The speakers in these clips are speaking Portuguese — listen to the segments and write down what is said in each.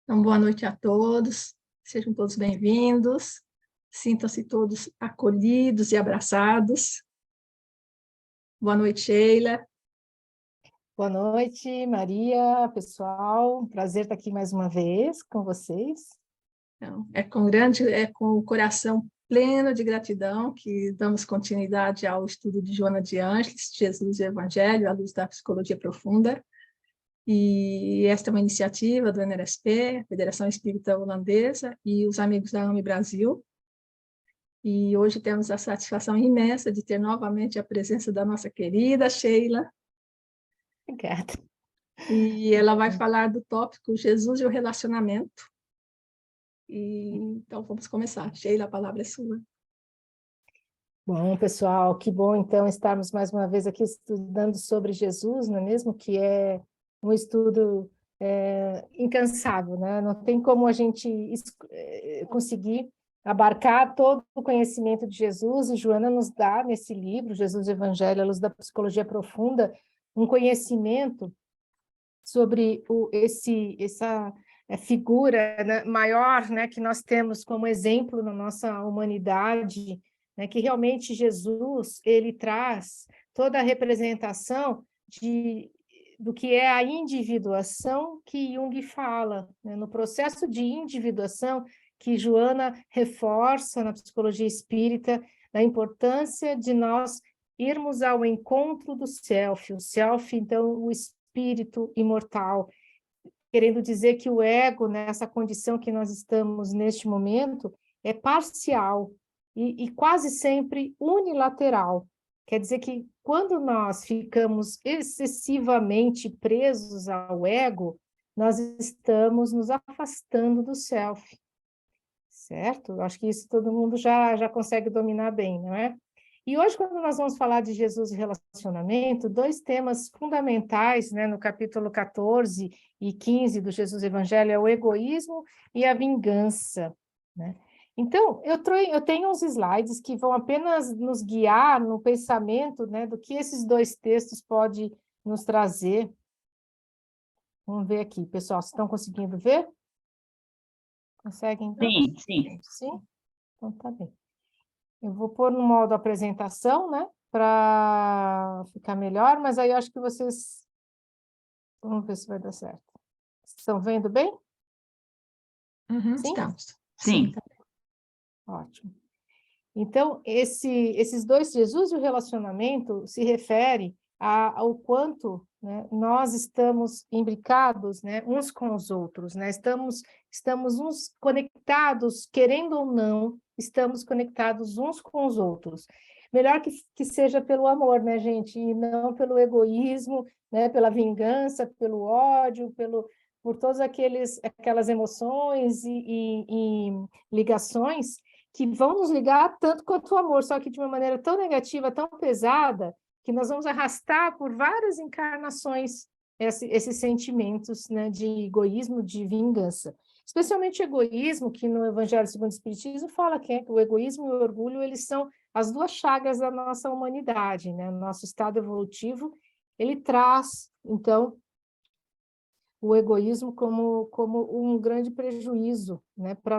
Então, boa noite a todos, sejam todos bem-vindos, sintam-se todos acolhidos e abraçados. Boa noite, Sheila. Boa noite, Maria, pessoal. Prazer estar aqui mais uma vez com vocês. Então, é com o coração pleno de gratidão que damos continuidade ao estudo de Joana de Ângeles, Jesus e o Evangelho, à luz da psicologia profunda. E esta é uma iniciativa do NRSP, Federação Espírita Holandesa, e os amigos da AME Brasil. E hoje temos a satisfação imensa de ter novamente a presença da nossa querida Sheila. Obrigada. E ela vai falar do tópico Jesus e o relacionamento. Então, vamos começar. Sheila, a palavra é sua. Bom, pessoal, que bom, então, estarmos mais uma vez aqui estudando sobre Jesus, não é mesmo? Que é um estudo incansável, né? Não tem como a gente conseguir abarcar todo o conhecimento de Jesus, e Joana nos dá, nesse livro, Jesus e o Evangelho, à luz da psicologia profunda, um conhecimento sobre essa figura, né, maior, né, que nós temos como exemplo na nossa humanidade, né, que realmente Jesus ele traz toda a representação do que é a individuação que Jung fala, né, no processo de individuação que Joana reforça na psicologia espírita, da importância de nós irmos ao encontro do self, o self, então, o espírito imortal, querendo dizer que o ego, nessa condição que nós estamos neste momento, é parcial e quase sempre unilateral. Quer dizer que quando nós ficamos excessivamente presos ao ego, nós estamos nos afastando do self, certo? Acho que isso todo mundo já consegue dominar bem, não é? E hoje, quando nós vamos falar de Jesus e relacionamento, dois temas fundamentais, né, no capítulo 14 e 15 do Jesus Evangelho, é o egoísmo e a vingança, né? Então, eu tenho uns slides que vão apenas nos guiar no pensamento, né, do que esses dois textos podem nos trazer. Vamos ver aqui, pessoal, vocês estão conseguindo ver? Conseguem? Sim, sim. Sim? Então, tá bem. Eu vou pôr no modo apresentação, né? Para ficar melhor, mas aí eu acho que vocês... Vamos ver se vai dar certo. Estão vendo bem? Sim? Estamos. Sim. Ótimo. Então, esses dois, Jesus e o relacionamento, se refere ao quanto, né, nós estamos imbricados, né, uns com os outros, né? Estamos uns conectados, querendo ou não, estamos conectados uns com os outros. Melhor que seja pelo amor, né, gente? E não pelo egoísmo, né, pela vingança, pelo ódio, por todas aquelas emoções e ligações que vão nos ligar tanto quanto o amor, só que de uma maneira tão negativa, tão pesada, que nós vamos arrastar por várias encarnações esses sentimentos, né, de egoísmo, de vingança. Especialmente o egoísmo, que no Evangelho segundo o Espiritismo fala que o egoísmo e o orgulho, eles são as duas chagas da nossa humanidade, né? Nosso estado evolutivo, ele traz, então, o egoísmo como um grande prejuízo, né, para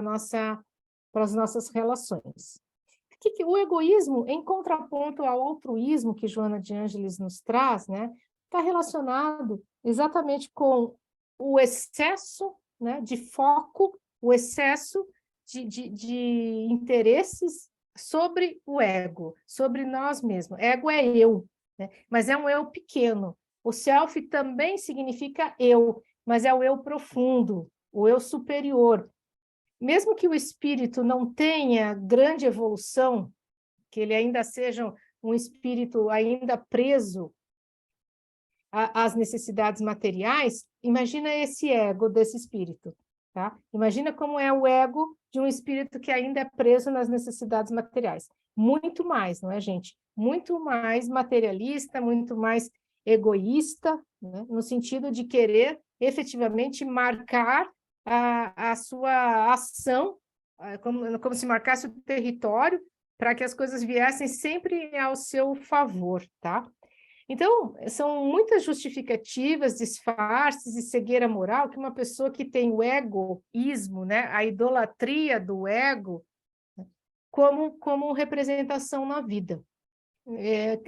as nossas relações. O egoísmo, em contraponto ao altruísmo que Joana de Ângeles nos traz, né, está relacionado exatamente com o excesso, né, de foco, o excesso de interesses sobre o ego, sobre nós mesmos. Ego é eu, né, mas é um eu pequeno. O self também significa eu, mas é o eu profundo, o eu superior. Mesmo que o espírito não tenha grande evolução, que ele ainda seja um espírito ainda preso às necessidades materiais, imagina esse ego desse espírito, tá? Imagina como é o ego de um espírito que ainda é preso nas necessidades materiais. Muito mais, não é, gente? Muito mais materialista, muito mais egoísta, né? No sentido de querer efetivamente marcar a sua ação, como se marcasse o território, para que as coisas viessem sempre ao seu favor, tá? Então, são muitas justificativas, disfarces e cegueira moral que uma pessoa que tem o egoísmo, né, a idolatria do ego, como representação na vida.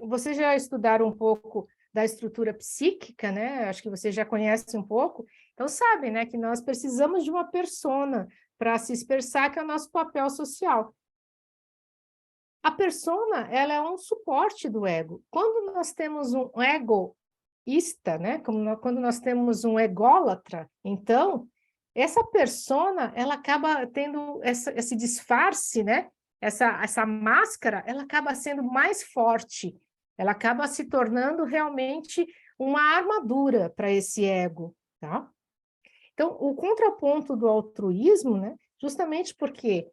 Vocês já estudaram um pouco da estrutura psíquica, né? Acho que vocês já conhecem um pouco, então sabem, né, que nós precisamos de uma persona para se expressar, que é o nosso papel social. A persona, ela é um suporte do ego. Quando nós temos um egoísta, né? Quando nós temos um ególatra, então, essa persona, ela acaba tendo esse disfarce, né? Essa máscara, ela acaba sendo mais forte, ela acaba se tornando realmente uma armadura para esse ego, tá? Então, o contraponto do altruísmo, né? Justamente porque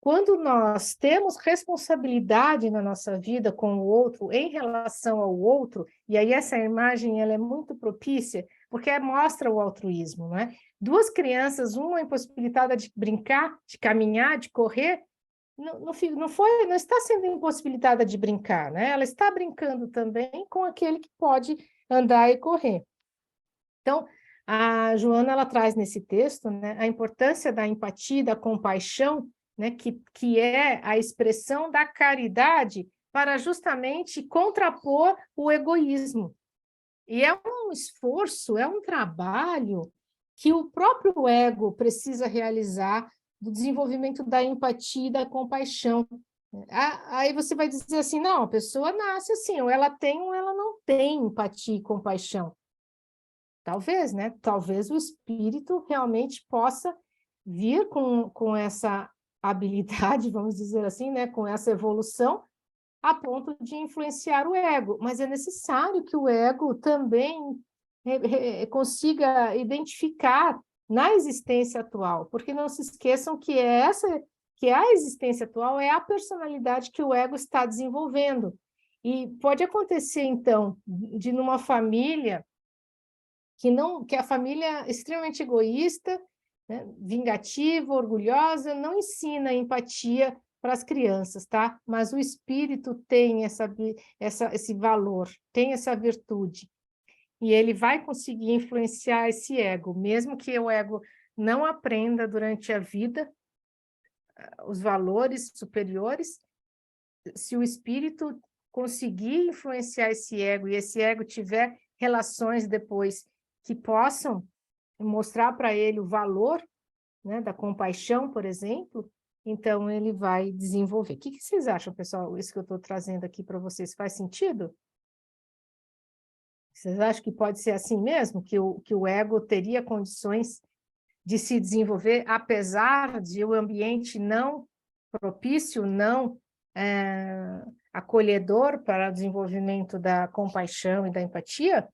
quando nós temos responsabilidade na nossa vida com o outro, em relação ao outro, e aí essa imagem ela é muito propícia, porque mostra o altruísmo, não é? Duas crianças, uma impossibilitada de brincar, de caminhar, de correr, não está sendo impossibilitada de brincar, né? Ela está brincando também com aquele que pode andar e correr. Então, a Joana ela traz nesse texto, né, a importância da empatia, da compaixão, né, que é a expressão da caridade para justamente contrapor o egoísmo. E é um esforço, é um trabalho que o próprio ego precisa realizar do desenvolvimento da empatia e da compaixão. Aí você vai dizer assim, não, a pessoa nasce assim, ou ela tem ou ela não tem empatia e compaixão. Talvez, né? Talvez o espírito realmente possa vir com essa habilidade, vamos dizer assim, né? Com essa evolução, a ponto de influenciar o ego. Mas é necessário que o ego também consiga identificar na existência atual, porque não se esqueçam que a existência atual é a personalidade que o ego está desenvolvendo. E pode acontecer, então, de numa família que a família é extremamente egoísta, né, vingativa, orgulhosa, não ensina empatia para as crianças, tá? Mas o espírito tem esse valor, tem essa virtude. E ele vai conseguir influenciar esse ego, mesmo que o ego não aprenda durante a vida os valores superiores, se o espírito conseguir influenciar esse ego e esse ego tiver relações depois que possam mostrar para ele o valor, né, da compaixão, por exemplo, então ele vai desenvolver. O que vocês acham, pessoal? Isso que eu estou trazendo aqui para vocês faz sentido? Vocês acham que pode ser assim mesmo? Que o ego teria condições de se desenvolver, apesar de o ambiente não propício, não acolhedor para o desenvolvimento da compaixão e da empatia?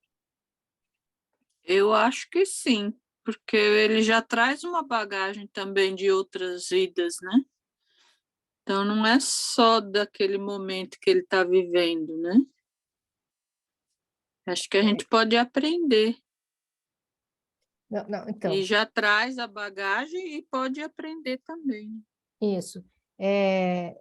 Eu acho que sim, porque ele já traz uma bagagem também de outras vidas, né? Então, não é só daquele momento que ele está vivendo, né? Acho que a gente pode aprender. Não, então. E já traz a bagagem e pode aprender também. Isso.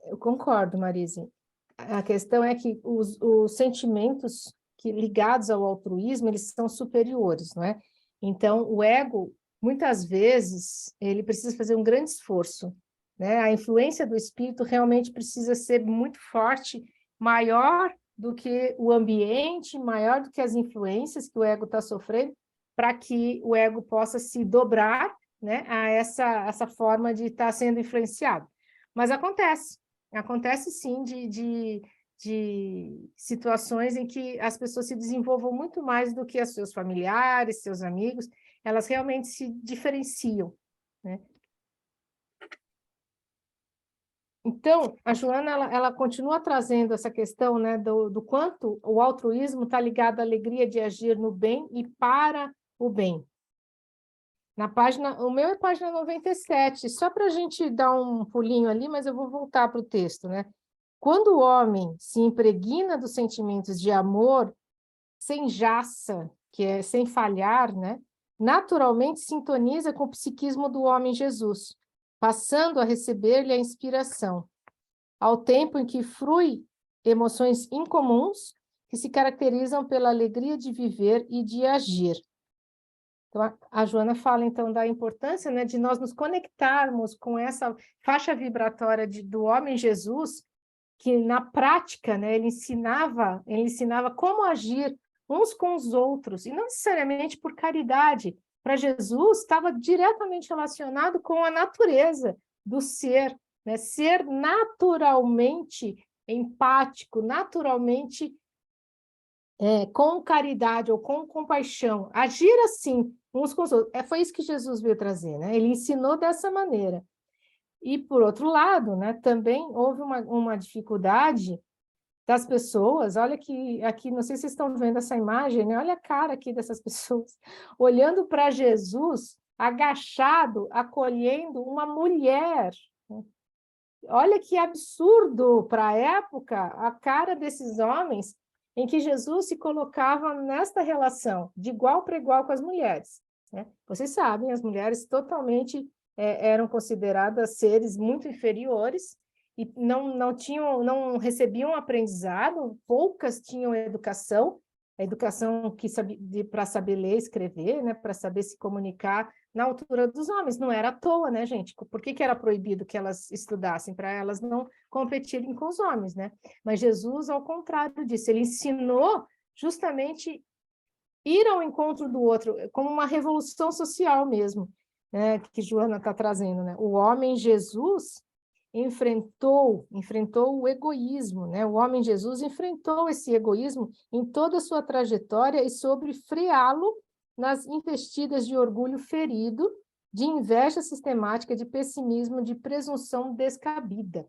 Eu concordo, Marise. A questão é que os sentimentos ligados ao altruísmo, eles são superiores, não é? Então, o ego, muitas vezes, ele precisa fazer um grande esforço, né? A influência do espírito realmente precisa ser muito forte, maior do que o ambiente, maior do que as influências que o ego está sofrendo, para que o ego possa se dobrar, né, a essa forma de estar sendo influenciado. Mas acontece sim de situações em que as pessoas se desenvolvam muito mais do que os seus familiares, seus amigos, elas realmente se diferenciam, né? Então, a Joana, ela continua trazendo essa questão, né, do quanto o altruísmo está ligado à alegria de agir no bem e para o bem. O meu é página 97, só para a gente dar um pulinho ali, mas eu vou voltar para o texto, né? Quando o homem se impregna dos sentimentos de amor, sem jaça, que é sem falhar, né? Naturalmente sintoniza com o psiquismo do homem Jesus, passando a receber-lhe a inspiração. Ao tempo em que frui emoções incomuns que se caracterizam pela alegria de viver e de agir. Então, a Joana fala, então, da importância, né, de nós nos conectarmos com essa faixa vibratória do homem Jesus, que, na prática, né, ele ensinava como agir uns com os outros, e não necessariamente por caridade. Para Jesus, estava diretamente relacionado com a natureza do ser, né, ser naturalmente empático, naturalmente com caridade ou com compaixão, agir assim, uns com os outros. Foi isso que Jesus veio trazer, né? Ele ensinou dessa maneira. E, por outro lado, né, também houve uma dificuldade das pessoas. Olha que aqui, não sei se vocês estão vendo essa imagem, né? Olha a cara aqui dessas pessoas, olhando para Jesus, agachado, acolhendo uma mulher. Olha que absurdo para a época a cara desses homens em que Jesus se colocava nesta relação, de igual para igual com as mulheres, né? Vocês sabem, as mulheres totalmente eram consideradas seres muito inferiores e não recebiam aprendizado, poucas tinham educação, a educação para saber ler e escrever, né, para saber se comunicar na altura dos homens. Não era à toa, né, gente? Por que era proibido que elas estudassem? Para elas não competirem com os homens, né? Mas Jesus, ao contrário disso, ele ensinou justamente ir ao encontro do outro, como uma revolução social mesmo, né, que Joana está trazendo, né? O homem Jesus enfrentou o egoísmo, né? O homem Jesus enfrentou esse egoísmo em toda a sua trajetória e soube freá-lo nas investidas de orgulho ferido, de inveja sistemática, de pessimismo, de presunção descabida.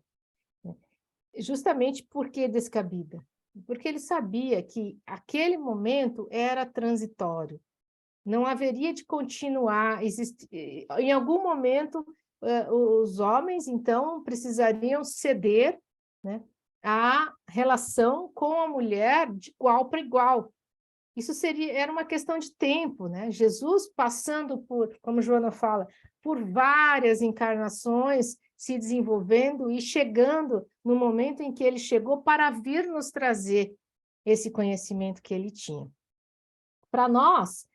Justamente por que descabida? Porque ele sabia que aquele momento era transitório, não haveria de continuar, em algum momento os homens, então, precisariam ceder, né, à relação com a mulher de igual para igual. Isso era uma questão de tempo, né? Jesus passando por, como Joana fala, por várias encarnações, se desenvolvendo e chegando no momento em que ele chegou para vir nos trazer esse conhecimento que ele tinha. Para nós,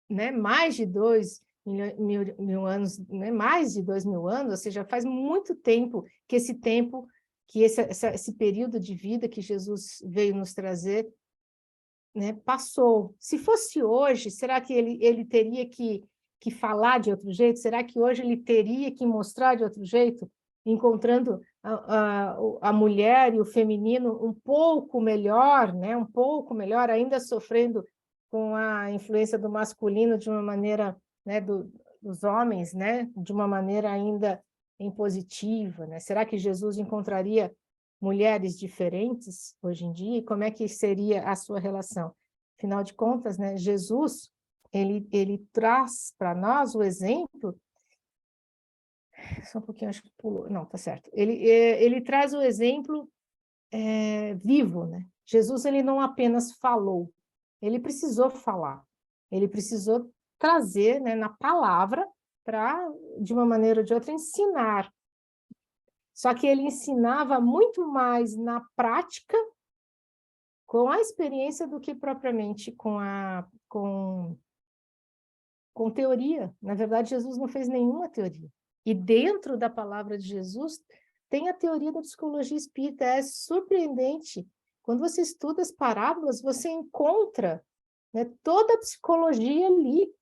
né, mais de 2.000 anos, né, mais de 2.000 anos, ou seja, faz muito tempo que esse período de vida que Jesus veio nos trazer, né, passou. Se fosse hoje, será que ele teria que falar de outro jeito? Será que hoje ele teria que mostrar de outro jeito, encontrando a mulher e o feminino um pouco melhor, né, um pouco melhor, ainda sofrendo com a influência do masculino de uma maneira, né, dos homens, né, de uma maneira ainda impositiva, né? Será que Jesus encontraria mulheres diferentes hoje em dia? E como é que seria a sua relação? Afinal de contas, né, Jesus, ele traz para nós o exemplo... Só um pouquinho, acho que pulou. Não, tá certo. Ele traz o exemplo vivo, né? Jesus, ele não apenas falou, ele precisou falar, ele precisou trazer, né, na palavra para, de uma maneira ou de outra, ensinar. Só que ele ensinava muito mais na prática, com a experiência, do que propriamente com teoria. Na verdade, Jesus não fez nenhuma teoria. E dentro da palavra de Jesus tem a teoria da psicologia espírita. É surpreendente. Quando você estuda as parábolas, você encontra, né, toda a psicologia ali.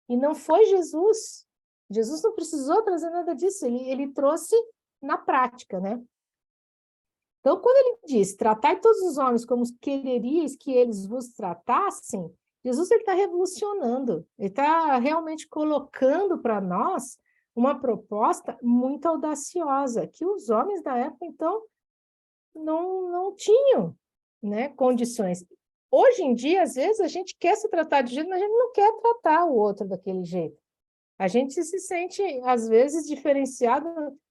E não foi Jesus. Jesus não precisou trazer nada disso. Ele trouxe na prática, né? Então, quando ele diz, tratai todos os homens como quereríeis que eles vos tratassem, Jesus está revolucionando. Ele está realmente colocando para nós uma proposta muito audaciosa, que os homens da época, então, não tinham, né, condições. Hoje em dia, às vezes, a gente quer se tratar de jeito, mas a gente não quer tratar o outro daquele jeito. A gente se sente, às vezes, diferenciado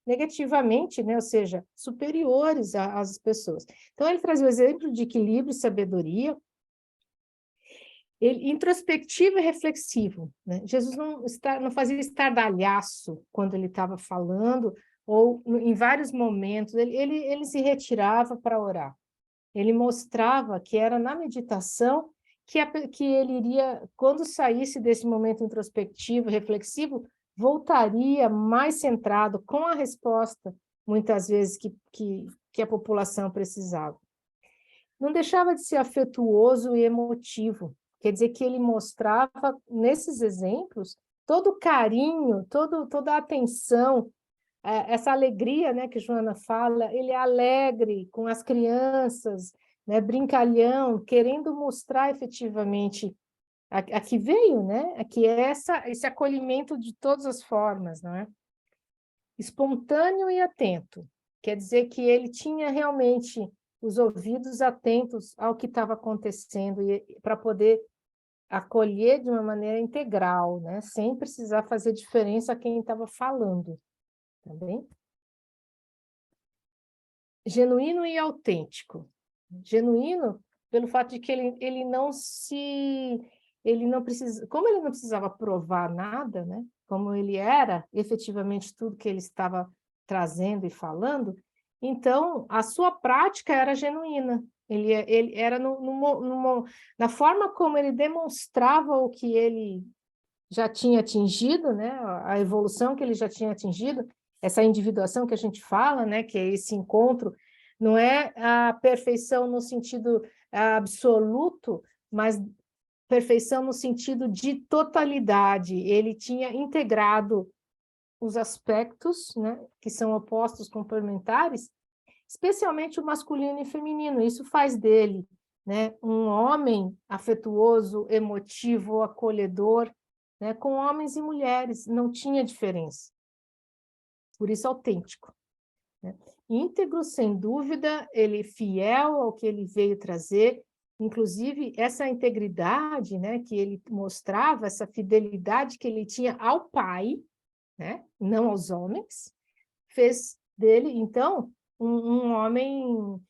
negativamente, né, ou seja, superiores às pessoas. Então, ele traz o exemplo de equilíbrio e sabedoria, introspectivo e reflexivo, né? Jesus não fazia estardalhaço quando ele estava falando, ou em vários momentos, ele se retirava para orar. ele mostrava que era na meditação que ele iria, quando saísse desse momento introspectivo, reflexivo, voltaria mais centrado com a resposta, muitas vezes, que a população precisava. Não deixava de ser afetuoso e emotivo, quer dizer que ele mostrava, nesses exemplos, todo o carinho, toda a atenção, essa alegria, né, que Joana fala, ele é alegre com as crianças, né, brincalhão, querendo mostrar efetivamente a que veio, né, que é esse acolhimento de todas as formas, não é? Espontâneo e atento, quer dizer que ele tinha realmente os ouvidos atentos ao que estava acontecendo para poder acolher de uma maneira integral, né, sem precisar fazer diferença a quem estava falando, tá bem? Genuíno e autêntico. Genuíno pelo fato de que ele não precisa, como ele não precisava provar nada, né? Como ele era efetivamente tudo que ele estava trazendo e falando, então a sua prática era genuína. Ele era na forma como ele demonstrava o que ele já tinha atingido, né? A evolução que ele já tinha atingido, essa individuação que a gente fala, né? Que é esse encontro, não é a perfeição no sentido absoluto, mas perfeição no sentido de totalidade. Ele tinha integrado os aspectos, né, que são opostos complementares, especialmente o masculino e feminino. Isso faz dele, né, um homem afetuoso, emotivo, acolhedor, né, com homens e mulheres, não tinha diferença. Por isso, autêntico. Né? Íntegro, sem dúvida, ele fiel ao que ele veio trazer, inclusive essa integridade, né, que ele mostrava, essa fidelidade que ele tinha ao pai, né, não aos homens, fez dele, então, um homem,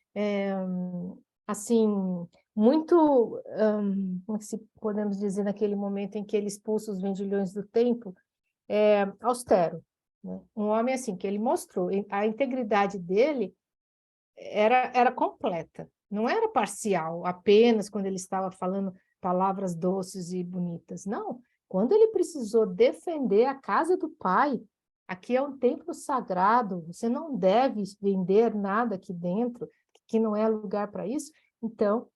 assim, muito, como se podemos dizer, naquele momento em que ele expulsa os vendilhões do templo, austero. Né? Um homem assim, que ele mostrou, a integridade dele era completa, não era parcial, apenas quando ele estava falando palavras doces e bonitas, não. Quando ele precisou defender a casa do pai, aqui é um templo sagrado, você não deve vender nada aqui dentro, que não é lugar para isso, então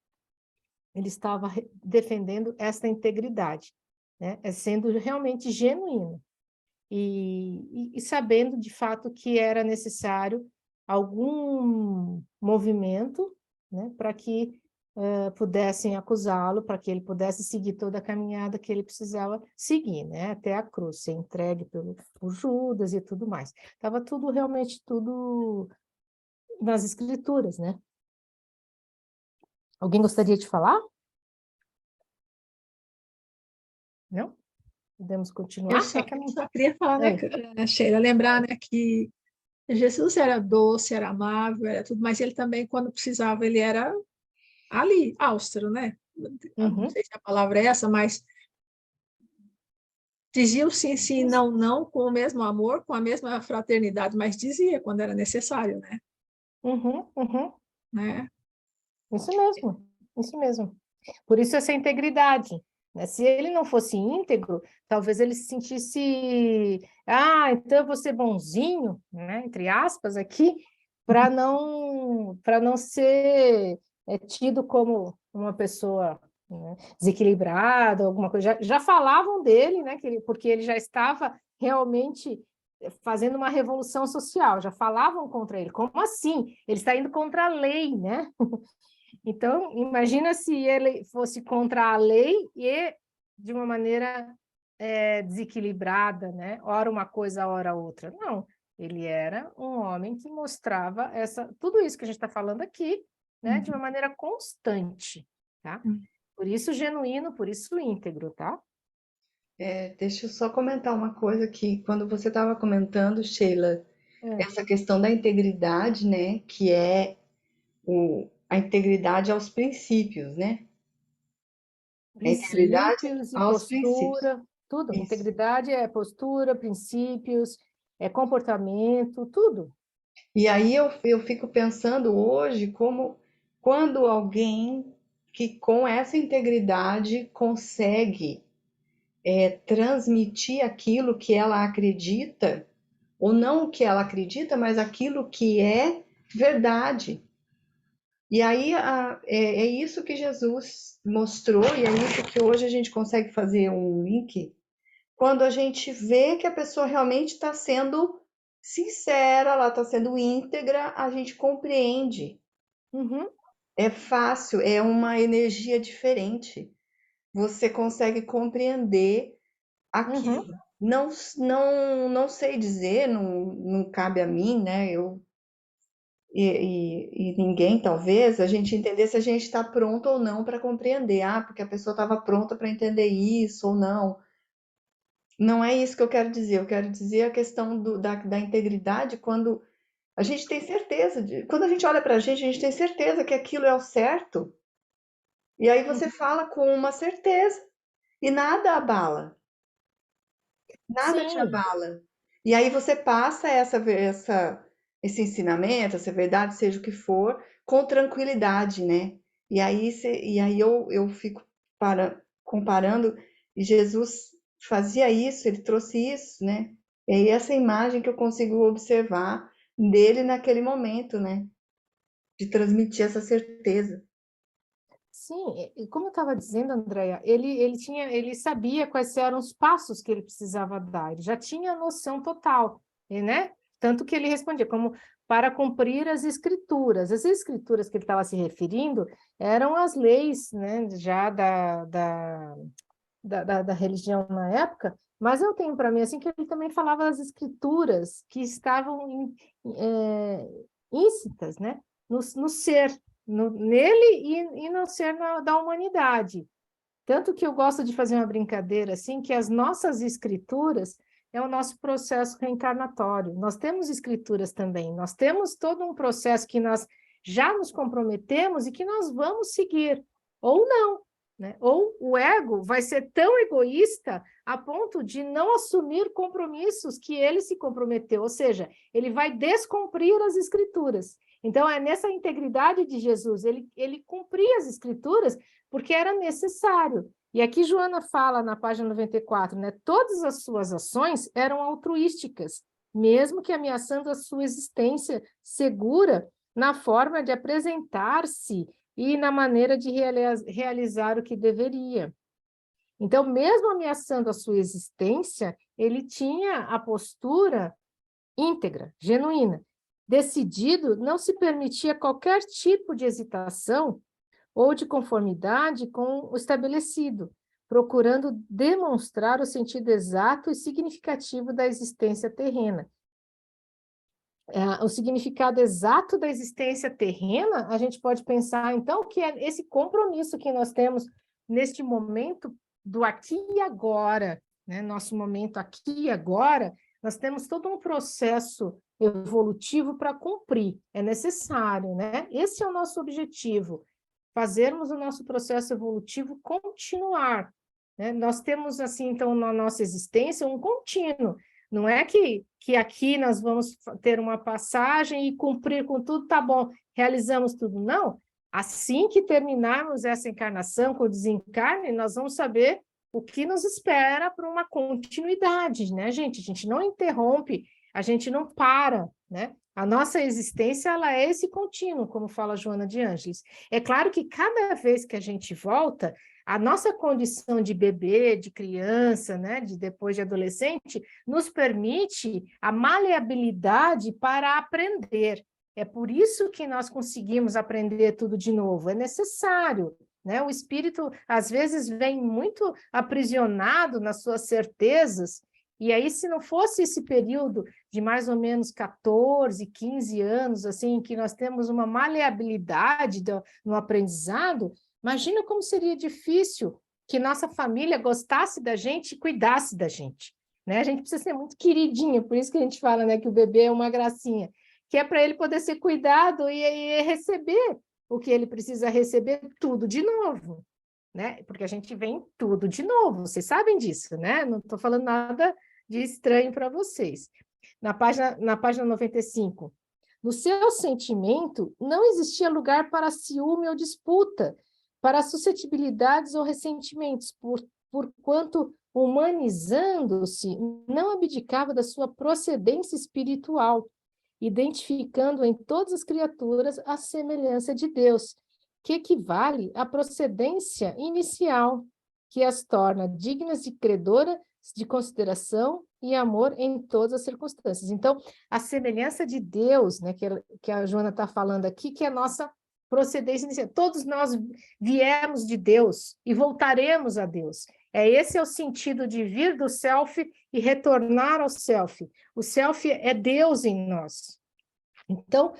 ele estava defendendo essa integridade, né? Sendo realmente genuíno. E sabendo de fato que era necessário algum movimento, né, para que pudessem acusá-lo, para que ele pudesse seguir toda a caminhada que ele precisava seguir, né, até a cruz, ser entregue por Judas e tudo mais. Estava tudo, realmente tudo nas escrituras, né? Alguém gostaria de falar? Não? Podemos continuar? Eu só queria falar, né, Sheila, lembrar, né, que Jesus era doce, era amável, era tudo, mas ele também, quando precisava, ele era ali, austero, né? Não sei se a palavra é essa, mas dizia o sim, sim, não, não, com o mesmo amor, com a mesma fraternidade, mas dizia quando era necessário, né? Né? Isso mesmo, isso mesmo. Por isso essa integridade, né? Se ele não fosse íntegro, talvez ele se sentisse, então eu vou ser bonzinho, né? Entre aspas aqui, para não ser tido como uma pessoa, né, desequilibrada, alguma coisa. Já falavam dele, né? Porque ele já estava realmente fazendo uma revolução social, já falavam contra ele. Como assim? Ele está indo contra a lei, né? Então, imagina se ele fosse contra a lei e de uma maneira desequilibrada, né? Ora uma coisa, ora outra. Não, ele era um homem que mostrava tudo isso que a gente está falando aqui, né? De uma maneira constante, tá? Por isso genuíno, por isso íntegro, tá? Deixa eu só comentar uma coisa aqui. Quando você estava comentando, Sheila, essa questão da integridade, né? Que é a integridade aos princípios, né? A integridade Princípios e aos princípios. postura, tudo. Isso. Integridade é postura, princípios, é comportamento, tudo. E aí eu fico pensando hoje como quando alguém que com essa integridade consegue transmitir aquilo que ela acredita, ou não o que ela acredita, mas aquilo que é verdade. E aí é isso que Jesus mostrou, e é isso que hoje a gente consegue fazer um link, quando a gente vê que a pessoa realmente está sendo sincera, ela está sendo íntegra, a gente compreende. Uhum. É fácil, é uma energia diferente. Você consegue compreender aquilo. Uhum. Não sei dizer, não cabe a mim, né? E ninguém, talvez, a gente entender se a gente está pronto ou não para compreender. Ah, porque a pessoa estava pronta para entender isso ou não. Não é isso que eu quero dizer. Eu quero dizer a questão da integridade quando a gente tem certeza quando a gente olha para a gente tem certeza que aquilo é o certo. E aí você fala com uma certeza e nada abala, nada te Sim, abala. E aí você passa esse ensinamento, essa verdade, seja o que for, com tranquilidade, né? E aí eu fico comparando, e Jesus fazia isso, ele trouxe isso, né? E aí essa imagem que eu consigo observar dele naquele momento, né? De transmitir essa certeza. sim. E como eu estava dizendo, Andréia, ele sabia quais eram os passos que ele precisava dar, ele já tinha a noção total, né? Tanto que ele respondia como para cumprir as escrituras. As escrituras que ele estava se referindo eram as leis, né, já da religião na época, mas eu tenho para mim assim que ele também falava das escrituras que estavam íncitas, né, no ser, nele e no ser da humanidade. Tanto que eu gosto de fazer uma brincadeira assim, que as nossas escrituras é o nosso processo reencarnatório. Nós temos escrituras também, nós temos todo um processo que nós já nos comprometemos e que nós vamos seguir, ou não, né? Ou o ego vai ser tão egoísta a ponto de não assumir compromissos que ele se comprometeu, ou seja, ele vai descumprir as escrituras. Então, é nessa integridade de Jesus, ele cumpria as escrituras porque era necessário. E aqui Joana fala na página 94, né? Todas as suas ações eram altruísticas, mesmo que ameaçando a sua existência segura na forma de apresentar-se e na maneira de realizar o que deveria. Então, mesmo ameaçando a sua existência, ele tinha a postura íntegra, genuína, decidido, não se permitia qualquer tipo de hesitação ou de conformidade com o estabelecido, procurando demonstrar o sentido exato e significativo da existência terrena. O significado exato da existência terrena, a gente pode pensar, então, que é esse compromisso que nós temos neste momento do aqui e agora, né? Nosso momento aqui e agora, nós temos todo um processo evolutivo para cumprir, é necessário, né? Esse é o nosso objetivo, fazermos o nosso processo evolutivo continuar, né? Nós temos, assim, então, na nossa existência, um contínuo. Não é que aqui nós vamos ter uma passagem e cumprir com tudo, tá bom, realizamos tudo. Não. Assim que terminarmos essa encarnação, com o desencarne, nós vamos saber o que nos espera para uma continuidade, né, gente? A gente não interrompe, a gente não para, né? A nossa existência, ela é esse contínuo, como fala Joana de Ângeles. É claro que cada vez que a gente volta, a nossa condição de bebê, de criança, né, de depois de adolescente, nos permite a maleabilidade para aprender. É por isso que nós conseguimos aprender tudo de novo. É necessário, né? O espírito, às vezes, vem muito aprisionado nas suas certezas, e aí, se não fosse esse período de mais ou menos 14, 15 anos, assim, que nós temos uma maleabilidade no aprendizado, imagina como seria difícil que nossa família gostasse da gente e cuidasse da gente, né? A gente precisa ser muito queridinha, por isso que a gente fala, né, que o bebê é uma gracinha, que é para ele poder ser cuidado e receber o que ele precisa receber tudo de novo, né? Porque a gente vem tudo de novo, vocês sabem disso, né? Não estou falando nada de estranho para vocês. Na página 95, No seu sentimento, não existia lugar para ciúme ou disputa, para suscetibilidades ou ressentimentos, porquanto, humanizando-se, não abdicava da sua procedência espiritual, identificando em todas as criaturas a semelhança de Deus, que equivale à procedência inicial, que as torna dignas de credora, de consideração e amor em todas as circunstâncias. Então, a semelhança de Deus, né, que a Joana está falando aqui, que é a nossa procedência inicial. Todos nós viemos de Deus e voltaremos a Deus. Esse é o sentido de vir do self e retornar ao self. O self é Deus em nós. Então,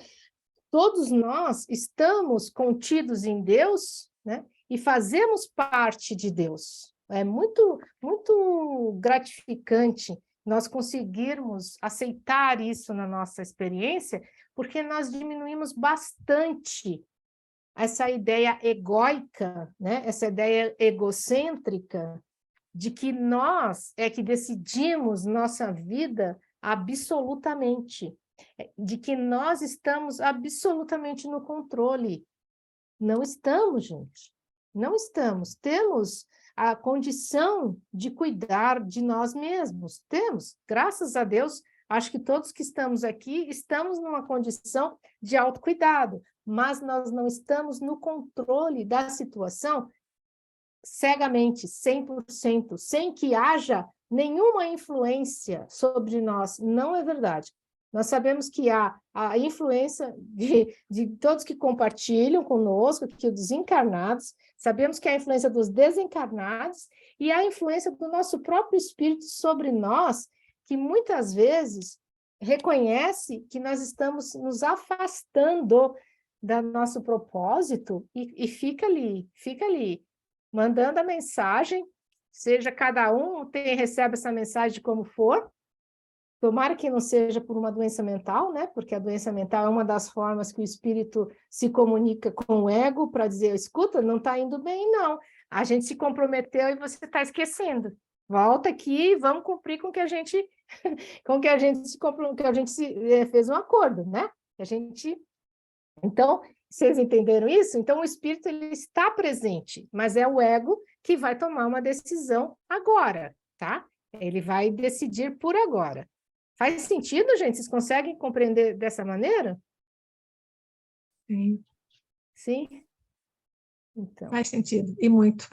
todos nós estamos contidos em Deus, né? E fazemos parte de Deus. É muito, muito gratificante nós conseguirmos aceitar isso na nossa experiência, porque nós diminuímos bastante essa ideia egóica, né? Essa ideia egocêntrica de que nós é que decidimos nossa vida absolutamente, de que nós estamos absolutamente no controle. Não estamos, gente. Não estamos. Temos a condição de cuidar de nós mesmos. Temos. Graças a Deus, acho que todos que estamos aqui estamos numa condição de autocuidado, mas nós não estamos no controle da situação cegamente, 100%, sem que haja nenhuma influência sobre nós. Não é verdade. Nós sabemos que há a influência de todos que compartilham conosco, que dos encarnados, sabemos que há a influência dos desencarnados e a influência do nosso próprio espírito sobre nós, que muitas vezes reconhece que nós estamos nos afastando do nosso propósito e fica ali, mandando a mensagem, seja cada um recebe essa mensagem de como for. Tomara que não seja por uma doença mental, né? Porque a doença mental é uma das formas que o espírito se comunica com o ego para dizer, escuta, não está indo bem, não. A gente se comprometeu e você está esquecendo. Volta aqui e vamos cumprir com que a gente fez um acordo, né? Então, vocês entenderam isso? Então, o espírito ele está presente, mas é o ego que vai tomar uma decisão agora, tá? Ele vai decidir por agora. Faz sentido, gente? Vocês conseguem compreender dessa maneira? Sim. Sim? Então. Faz sentido, e muito.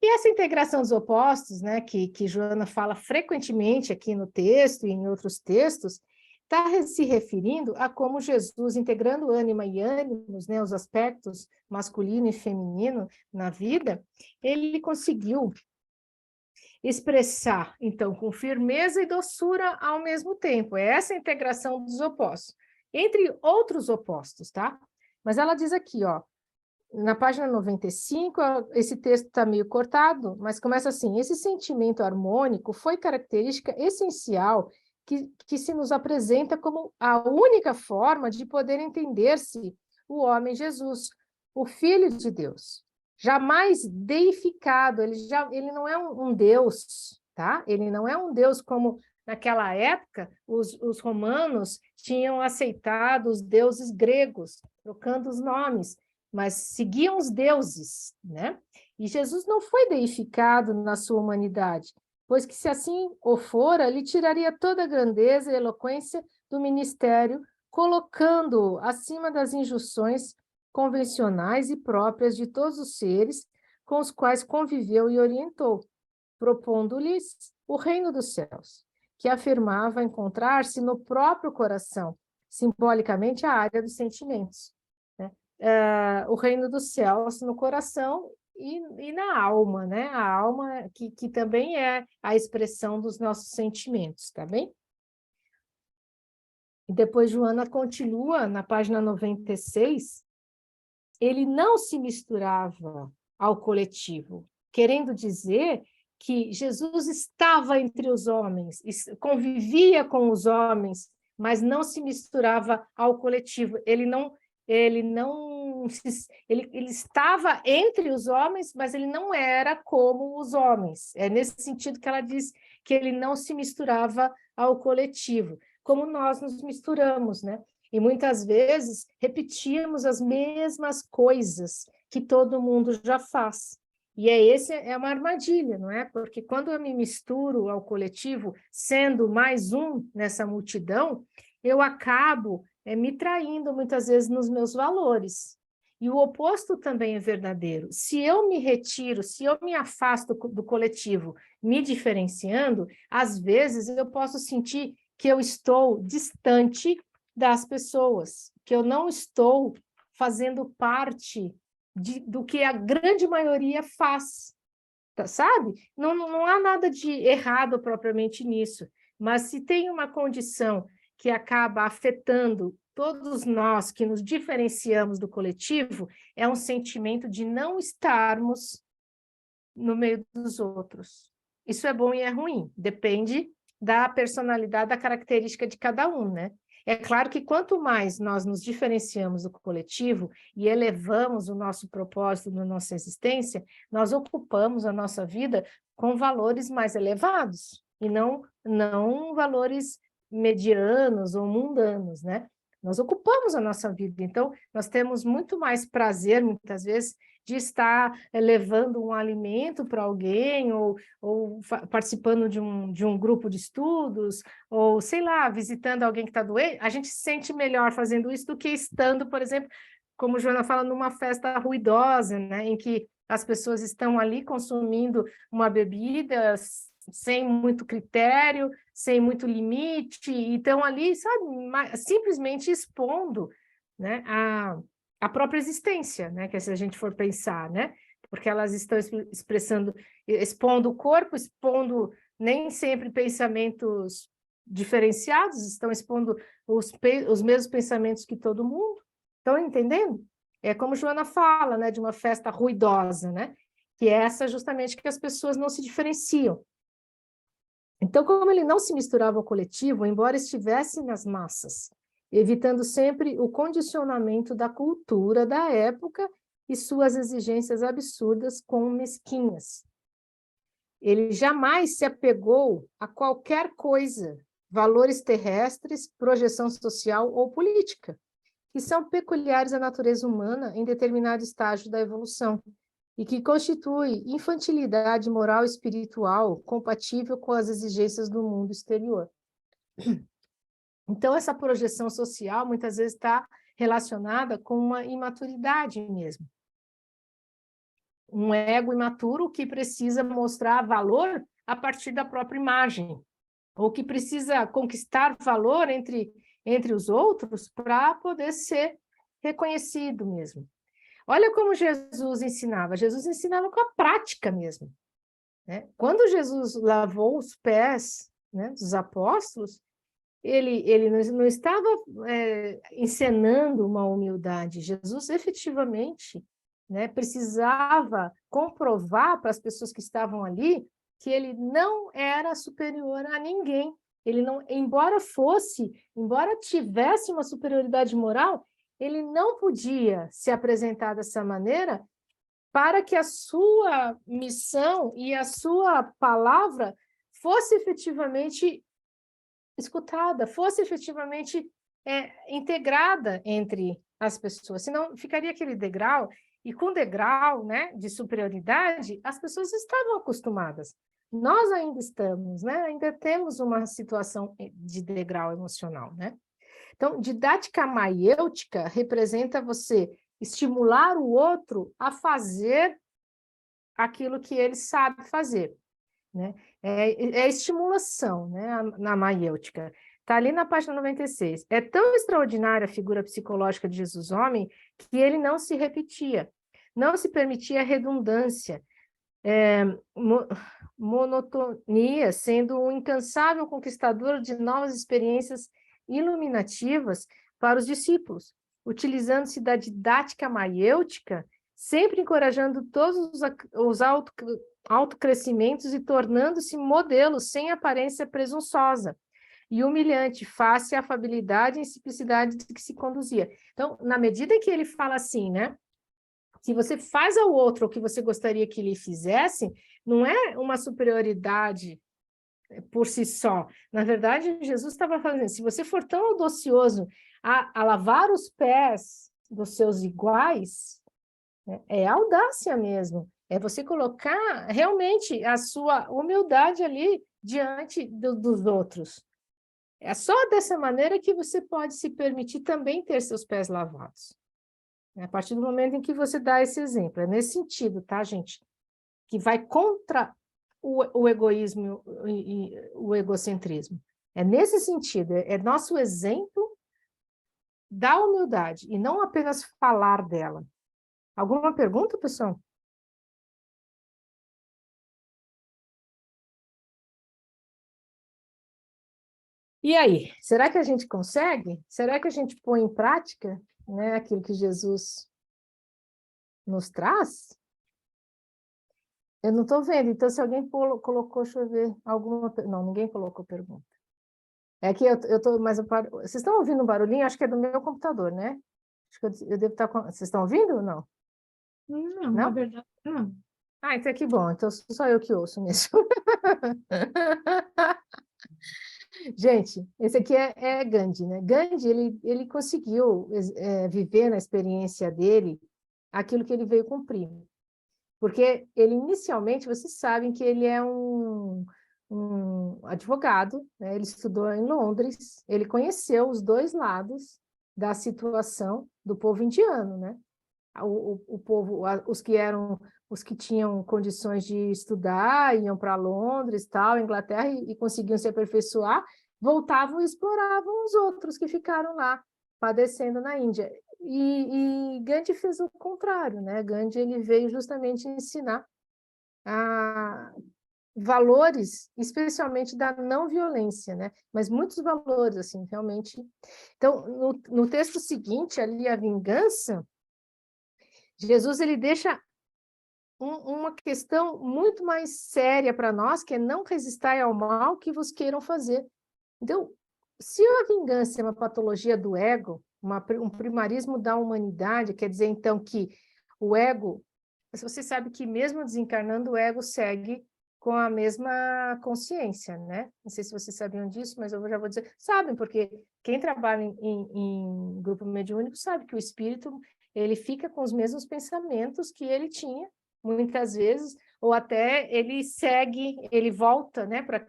E essa integração dos opostos, né, que Joana fala frequentemente aqui no texto e em outros textos, está se referindo a como Jesus, integrando ânima e ânimos, né, os aspectos masculino e feminino na vida, ele conseguiu expressar, então, com firmeza e doçura ao mesmo tempo. É essa integração dos opostos. Entre outros opostos, tá? Mas ela diz aqui, ó, na página 95, esse texto está meio cortado, mas começa assim, esse sentimento harmônico foi característica essencial que se nos apresenta como a única forma de poder entender-se o homem Jesus, o Filho de Deus. Jamais deificado, ele não é um Deus, tá? Ele não é um Deus como naquela época os romanos tinham aceitado os deuses gregos, trocando os nomes, mas seguiam os deuses, né? E Jesus não foi deificado na sua humanidade, pois que se assim o fora, lhe tiraria toda a grandeza e eloquência do ministério, colocando-o acima das injunções convencionais e próprias de todos os seres com os quais conviveu e orientou, propondo-lhes o reino dos céus, que afirmava encontrar-se no próprio coração, simbolicamente a área dos sentimentos. Né? O reino dos céus no coração e na alma, né? A alma que também é a expressão dos nossos sentimentos, tá bem? E depois Joana continua na página 96, ele não se misturava ao coletivo, querendo dizer que Jesus estava entre os homens, convivia com os homens, mas não se misturava ao coletivo. Ele estava entre os homens, mas ele não era como os homens. É nesse sentido que ela diz que ele não se misturava ao coletivo. como nós nos misturamos, né? E muitas vezes repetimos as mesmas coisas que todo mundo já faz. E é uma armadilha, não é? Porque quando eu me misturo ao coletivo, sendo mais um nessa multidão, eu acabo me traindo muitas vezes nos meus valores. E o oposto também é verdadeiro. Se eu me retiro, se eu me afasto do coletivo, me diferenciando, às vezes eu posso sentir que eu estou distante das pessoas, que eu não estou fazendo parte do que a grande maioria faz, tá, sabe? Não há nada de errado propriamente nisso, mas se tem uma condição que acaba afetando todos nós que nos diferenciamos do coletivo, é um sentimento de não estarmos no meio dos outros. Isso é bom e é ruim, depende da personalidade, da característica de cada um, né? É claro que quanto mais nós nos diferenciamos do coletivo e elevamos o nosso propósito na nossa existência, nós ocupamos a nossa vida com valores mais elevados, e não valores medianos ou mundanos, né? Nós ocupamos a nossa vida, então nós temos muito mais prazer, muitas vezes, de estar levando um alimento para alguém, ou participando de um grupo de estudos, ou, sei lá, visitando alguém que está doente. A gente se sente melhor fazendo isso do que estando, por exemplo, como Joana fala, numa festa ruidosa, né, em que as pessoas estão ali consumindo uma bebida sem muito critério, sem muito limite, e estão ali, sabe, simplesmente expondo, né, a própria existência, né, que se a gente for pensar, né, porque elas estão expondo o corpo, expondo nem sempre pensamentos diferenciados, estão expondo os mesmos pensamentos que todo mundo. Estão entendendo? É como Joana fala, né, de uma festa ruidosa, né, que é essa justamente que as pessoas não se diferenciam. Então, como ele não se misturava ao coletivo, embora estivesse nas massas, evitando sempre o condicionamento da cultura da época e suas exigências absurdas como mesquinhas. Ele jamais se apegou a qualquer coisa, valores terrestres, projeção social ou política, que são peculiares à natureza humana em determinado estágio da evolução, e que constitui infantilidade moral e espiritual compatível com as exigências do mundo exterior. Então, essa projeção social, muitas vezes, está relacionada com uma imaturidade mesmo. Um ego imaturo que precisa mostrar valor a partir da própria imagem, ou que precisa conquistar valor entre os outros para poder ser reconhecido mesmo. Olha como Jesus ensinava com a prática mesmo, né? Quando Jesus lavou os pés, né, dos apóstolos, ele não estava encenando uma humildade. Jesus efetivamente, né, precisava comprovar para as pessoas que estavam ali que ele não era superior a ninguém. Ele não, embora tivesse uma superioridade moral, ele não podia se apresentar dessa maneira para que a sua missão e a sua palavra fosse efetivamente escutada, fosse efetivamente integrada entre as pessoas. Senão ficaria aquele degrau, e com degrau, né, de superioridade, as pessoas estavam acostumadas. Nós ainda estamos, né? Ainda temos uma situação de degrau emocional, né? Então, didática maiêutica representa você estimular o outro a fazer aquilo que ele sabe fazer, né? É estimulação, né, na maiêutica. Está ali na página 96. É tão extraordinária a figura psicológica de Jesus homem que ele não se repetia, não se permitia redundância, monotonia, sendo um incansável conquistador de novas experiências iluminativas para os discípulos, utilizando-se da didática maiêutica, sempre encorajando todos os autocrescimentos e tornando-se modelos sem aparência presunçosa e humilhante, face à afabilidade e simplicidade de que se conduzia. Então, na medida em que ele fala assim, né, que você faz ao outro o que você gostaria que ele fizesse, não é uma superioridade por si só. Na verdade, Jesus estava falando, se você for tão audacioso a lavar os pés dos seus iguais, né, é audácia mesmo, é você colocar realmente a sua humildade ali diante dos outros. É só dessa maneira que você pode se permitir também ter seus pés lavados. A partir do momento em que você dá esse exemplo. É nesse sentido, tá, gente? Que vai contra o egoísmo e o egocentrismo. É nesse sentido, é nosso exemplo da humildade, e não apenas falar dela. Alguma pergunta, pessoal? E aí, será que a gente consegue? Será que a gente põe em prática, né, aquilo que Jesus nos traz? Eu não estou vendo, então se alguém colocou, deixa eu ver, alguma... Não, ninguém colocou pergunta. É que eu estou mais... Vocês estão ouvindo um barulhinho? Acho que é do meu computador, né? Acho que eu devo estar... Vocês estão ouvindo ou não? Não, Não? na verdade, não. Ah, então que bom, então só eu que ouço mesmo. Gente, esse aqui é Gandhi, né? Gandhi, ele conseguiu viver na experiência dele aquilo que ele veio cumprir. Porque ele, inicialmente, vocês sabem que ele é um advogado, né? Ele estudou em Londres, ele conheceu os dois lados da situação do povo indiano, né? O povo, os que tinham condições de estudar, iam para Londres, tal, Inglaterra, e conseguiam se aperfeiçoar, voltavam e exploravam os outros que ficaram lá, padecendo na Índia. E Gandhi fez o contrário, né? Gandhi ele veio justamente ensinar valores, especialmente da não violência, né? Mas muitos valores, assim, realmente. Então, no texto seguinte, ali, a vingança, Jesus ele deixa uma questão muito mais séria para nós, que é não resistai ao mal que vos queiram fazer. Então, se a vingança é uma patologia do ego, um primarismo da humanidade, quer dizer, então, que o ego... Você sabe que mesmo desencarnando, o ego segue com a mesma consciência, né? Não sei se vocês sabiam disso, mas eu já vou dizer. Sabem, porque quem trabalha em grupo mediúnico sabe que o espírito ele fica com os mesmos pensamentos que ele tinha, muitas vezes, ou até ele segue, ele volta, né, para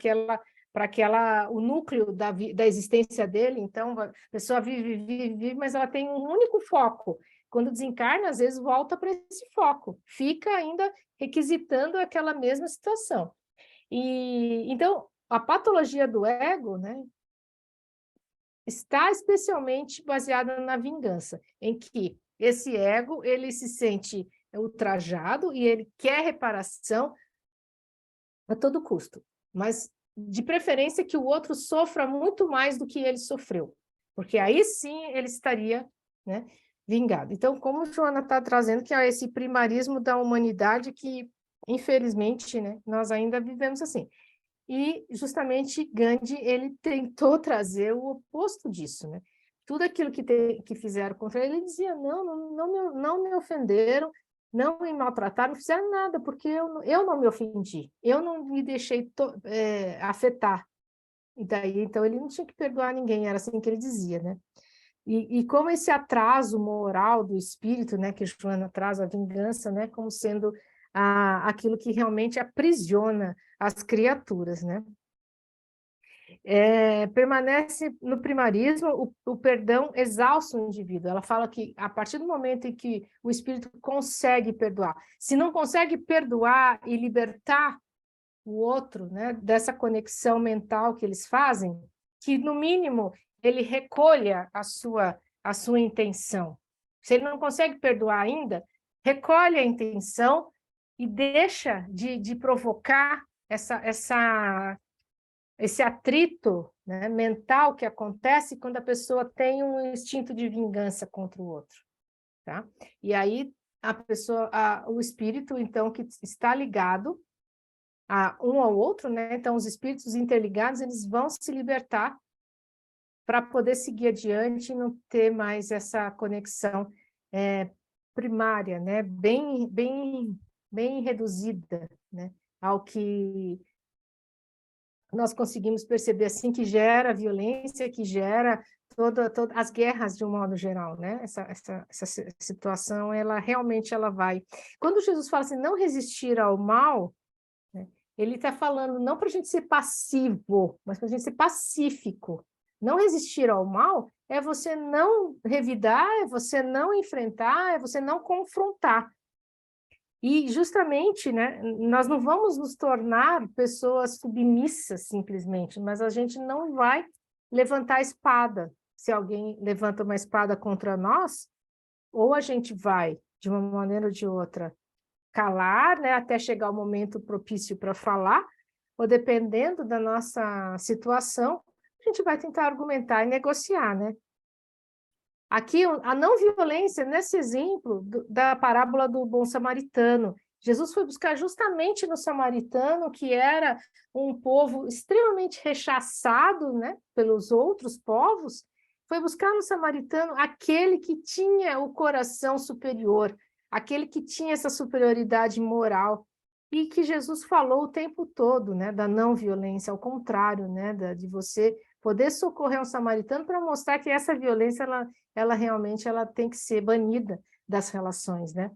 o núcleo da existência dele. Então, a pessoa vive, mas ela tem um único foco. Quando desencarna, às vezes volta para esse foco, fica ainda requisitando aquela mesma situação. E então, a patologia do ego, né, está especialmente baseada na vingança, em que esse ego, ele se sente ultrajado e ele quer reparação a todo custo, mas de preferência que o outro sofra muito mais do que ele sofreu, porque aí sim ele estaria, né, vingado. Então, como a Joana está trazendo, que é esse primarismo da humanidade que, infelizmente, né, nós ainda vivemos assim. E, justamente, Gandhi, ele tentou trazer o oposto disso, né? Tudo aquilo que fizeram contra ele, ele dizia, não me ofenderam, não me maltrataram, não fizeram nada, porque eu não me ofendi, eu não me deixei afetar. E daí, então, ele não tinha que perdoar ninguém, era assim que ele dizia, né? E como esse atraso moral do espírito, né, que Joana traz, a vingança, né, como sendo aquilo que realmente aprisiona as criaturas, né? Permanece no primarismo, o perdão exausta o indivíduo. Ela fala que a partir do momento em que o espírito consegue perdoar, se não consegue perdoar e libertar o outro, né, dessa conexão mental que eles fazem, que no mínimo ele recolha a sua intenção. Se ele não consegue perdoar ainda, recolhe a intenção e deixa de provocar esse atrito, né, mental que acontece quando a pessoa tem um instinto de vingança contra o outro, tá? E aí o espírito, então, que está ligado a um ao outro, né? Então, os espíritos interligados, eles vão se libertar para poder seguir adiante e não ter mais essa conexão primária, né? Bem reduzida, né? Ao que nós conseguimos perceber assim que gera violência, que gera todas as guerras de um modo geral, né? Essa situação, ela realmente ela vai. Quando Jesus fala assim, não resistir ao mal, né, ele está falando não para a gente ser passivo, mas para a gente ser pacífico. Não resistir ao mal é você não revidar, é você não enfrentar, é você não confrontar. E, justamente, né, nós não vamos nos tornar pessoas submissas, simplesmente, mas a gente não vai levantar a espada. Se alguém levanta uma espada contra nós, ou a gente vai, de uma maneira ou de outra, calar, né, até chegar o momento propício para falar, ou dependendo da nossa situação, a gente vai tentar argumentar e negociar, né? Aqui, a não violência, nesse exemplo da parábola do bom samaritano, Jesus foi buscar justamente no samaritano, que era um povo extremamente rechaçado, né, pelos outros povos, foi buscar no samaritano aquele que tinha o coração superior, aquele que tinha essa superioridade moral, e que Jesus falou o tempo todo, né, da não violência, ao contrário, né, de você poder socorrer um samaritano para mostrar que essa violência, ela realmente ela tem que ser banida das relações, né?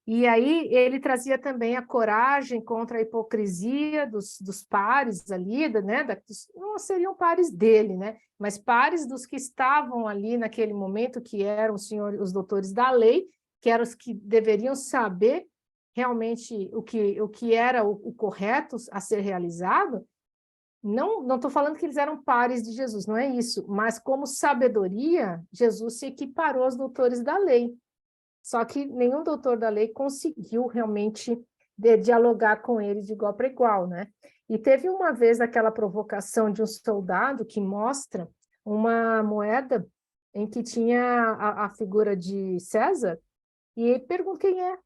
E aí ele trazia também a coragem contra a hipocrisia dos pares ali, né? Não seriam pares dele, né? Mas pares dos que estavam ali naquele momento, que eram os doutores da lei, que eram os que deveriam saber realmente o que era o correto a ser realizado. Não estou falando que eles eram pares de Jesus, não é isso, mas como sabedoria, Jesus se equiparou aos doutores da lei. Só que nenhum doutor da lei conseguiu realmente dialogar com ele de igual para igual, né? E teve uma vez aquela provocação de um soldado que mostra uma moeda em que tinha a figura de César, e ele pergunta quem é.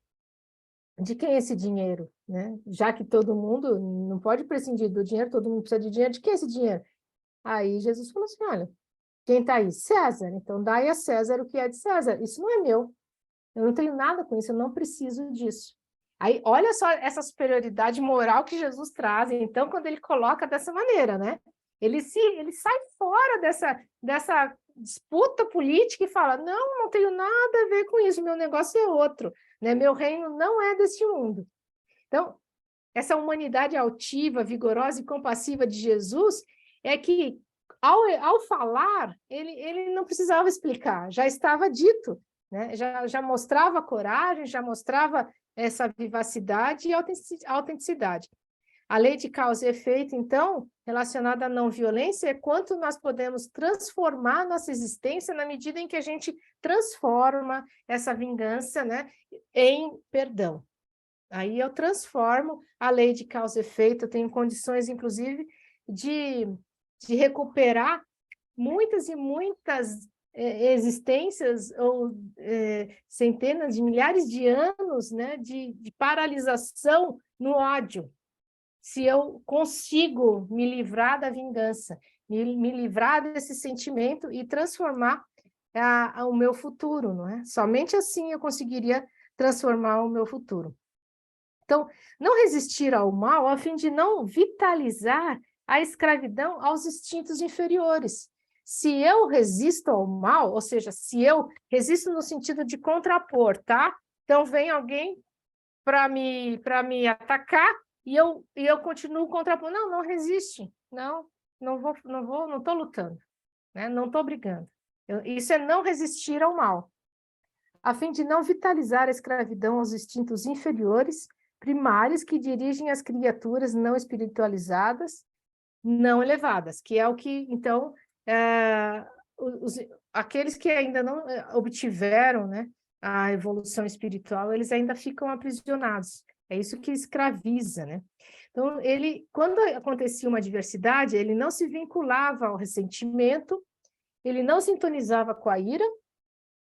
De quem é esse dinheiro, né? Já que todo mundo não pode prescindir do dinheiro, todo mundo precisa de dinheiro, de quem é esse dinheiro? Aí Jesus falou assim, olha, quem está aí? César, então dai a César o que é de César, isso não é meu, eu não tenho nada com isso, eu não preciso disso. Aí, olha só essa superioridade moral que Jesus traz, então, quando ele coloca dessa maneira, né? Ele sai fora dessa disputa política e fala, não tenho nada a ver com isso, meu negócio é outro, né? Meu reino não é deste mundo. Então, essa humanidade altiva, vigorosa e compassiva de Jesus é que, ao falar, ele não precisava explicar, já estava dito, né? Já mostrava coragem, já mostrava essa vivacidade e autenticidade. A lei de causa e efeito, então, relacionada à não violência, é quanto nós podemos transformar nossa existência na medida em que a gente transforma essa vingança, né, em perdão. Aí eu transformo a lei de causa e efeito, eu tenho condições, inclusive, de recuperar muitas e muitas existências ou centenas de milhares de anos, né, de paralisação no ódio. Se eu consigo me livrar da vingança, me livrar desse sentimento e transformar o meu futuro, não é? Somente assim eu conseguiria transformar o meu futuro. Então, não resistir ao mal a fim de não vitalizar a escravidão aos instintos inferiores. Se eu resisto ao mal, ou seja, se eu resisto no sentido de contrapor, tá? Então, vem alguém para me atacar e eu continuo contrapondo. Não resiste. Não estou lutando, né? Não estou brigando. Isso é não resistir ao mal. A fim de não vitalizar a escravidão aos instintos inferiores, primários, que dirigem as criaturas não espiritualizadas, não elevadas, que é o que, então, aqueles que ainda não obtiveram, né, a evolução espiritual, eles ainda ficam aprisionados. É isso que escraviza, né? Então, quando acontecia uma adversidade, ele não se vinculava ao ressentimento, ele não sintonizava com a ira,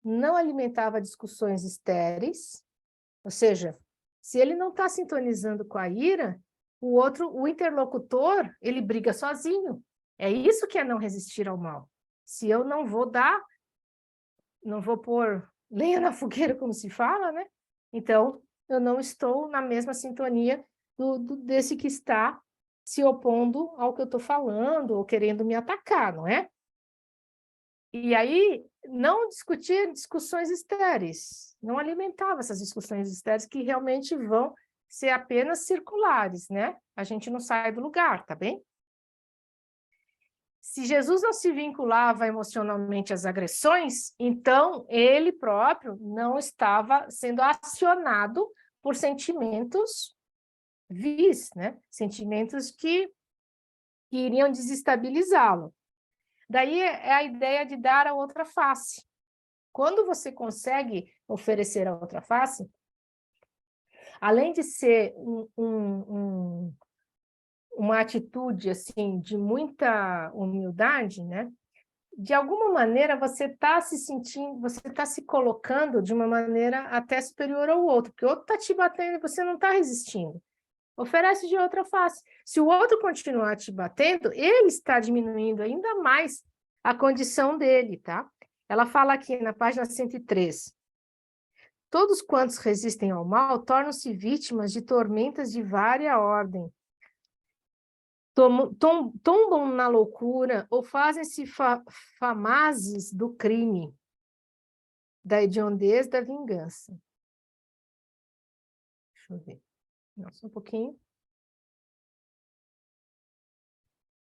não alimentava discussões estéreis, ou seja, se ele não está sintonizando com a ira, o interlocutor, ele briga sozinho. É isso que é não resistir ao mal. Se eu não vou pôr lenha na fogueira, como se fala, né? Então, eu não estou na mesma sintonia desse que está se opondo ao que eu estou falando ou querendo me atacar, não é? E aí, não discutir discussões estéreis, não alimentava essas discussões estéreis que realmente vão ser apenas circulares, né? A gente não sai do lugar, tá bem? Se Jesus não se vinculava emocionalmente às agressões, então ele próprio não estava sendo acionado por sentimentos vis, né? Sentimentos que iriam desestabilizá-lo. Daí é a ideia de dar a outra face. Quando você consegue oferecer a outra face, além de ser uma atitude assim de muita humildade, né? De alguma maneira você está se sentindo, você está se colocando de uma maneira até superior ao outro, porque o outro está te batendo e você não está resistindo. Oferece de outra face. Se o outro continuar te batendo, ele está diminuindo ainda mais a condição dele, tá? Ela fala aqui na página 103. Todos quantos resistem ao mal tornam-se vítimas de tormentas de vária ordem. Tombam na loucura ou fazem-se famazes do crime, da hediondez, da vingança. Deixa eu ver. Nossa, um pouquinho.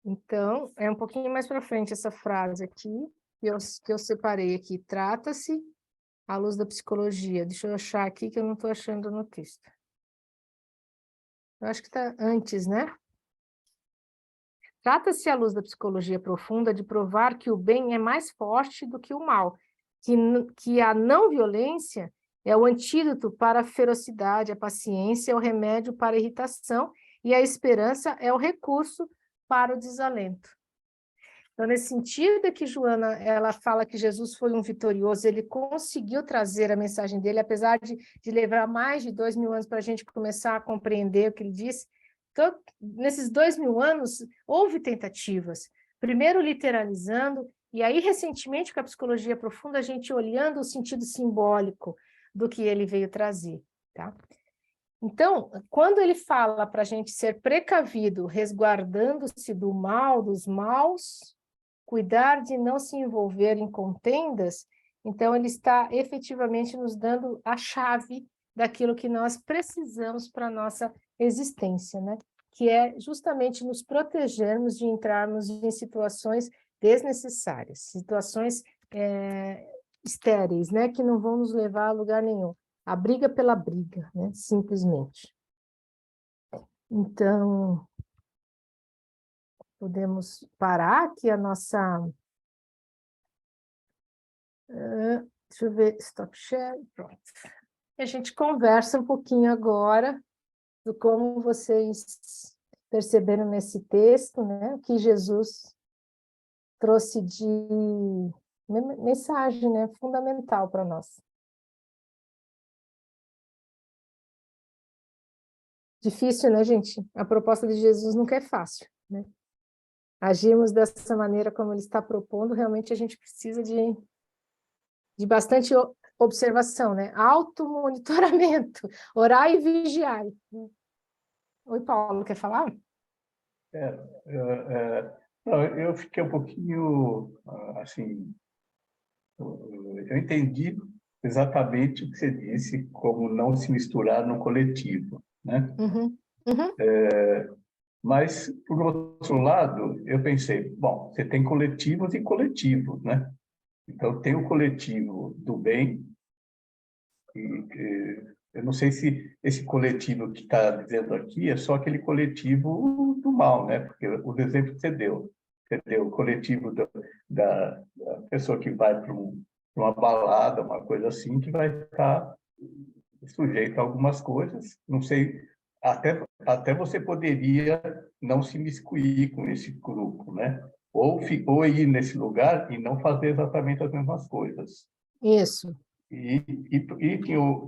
Então, é um pouquinho mais para frente essa frase aqui, que eu separei aqui. Trata-se à luz da psicologia. Deixa eu achar aqui, que eu não estou achando no texto. Eu acho que está antes, né? Trata-se à luz da psicologia profunda de provar que o bem é mais forte do que o mal, que a não-violência é o antídoto para a ferocidade, a paciência é o remédio para a irritação e a esperança é o recurso para o desalento. Então, nesse sentido é que Joana, ela fala que Jesus foi um vitorioso, ele conseguiu trazer a mensagem dele, apesar de levar mais de 2000 anos para a gente começar a compreender o que ele disse. Então, nesses 2000 anos, houve tentativas, primeiro literalizando, e aí, recentemente, com a psicologia profunda, a gente olhando o sentido simbólico do que ele veio trazer, tá? Então, quando ele fala para a gente ser precavido, resguardando-se do mal, dos maus, cuidar de não se envolver em contendas, então ele está efetivamente nos dando a chave daquilo que nós precisamos para a nossa existência, né? Que é justamente nos protegermos de entrarmos em situações desnecessárias, situações estéreis, né? Que não vão nos levar a lugar nenhum. A briga pela briga, né? Simplesmente. Então, podemos parar aqui a nossa... deixa eu ver, stop share, pronto. E a gente conversa um pouquinho agora do como vocês perceberam nesse texto, né? O que Jesus trouxe de mensagem, né? Fundamental para nós. Difícil, né, gente? A proposta de Jesus nunca é fácil, né? Agirmos dessa maneira como ele está propondo, realmente a gente precisa de bastante observação, né? Automonitoramento, orar e vigiar. Oi, Paulo, quer falar? Não, eu fiquei um pouquinho, assim, eu entendi exatamente o que você disse, como não se misturar no coletivo, né? Uhum, uhum. Mas, por outro lado, eu pensei, bom, você tem coletivos e coletivos, né? Então, tem o coletivo do bem, eu não sei se esse coletivo que está dizendo aqui é só aquele coletivo do mal, né? Porque os exemplos que você deu o coletivo da pessoa que vai para uma balada, uma coisa assim, que vai estar sujeito a algumas coisas. Não sei, até você poderia não se miscuir com esse grupo, né? Ou ir nesse lugar e não fazer exatamente as mesmas coisas. Isso. E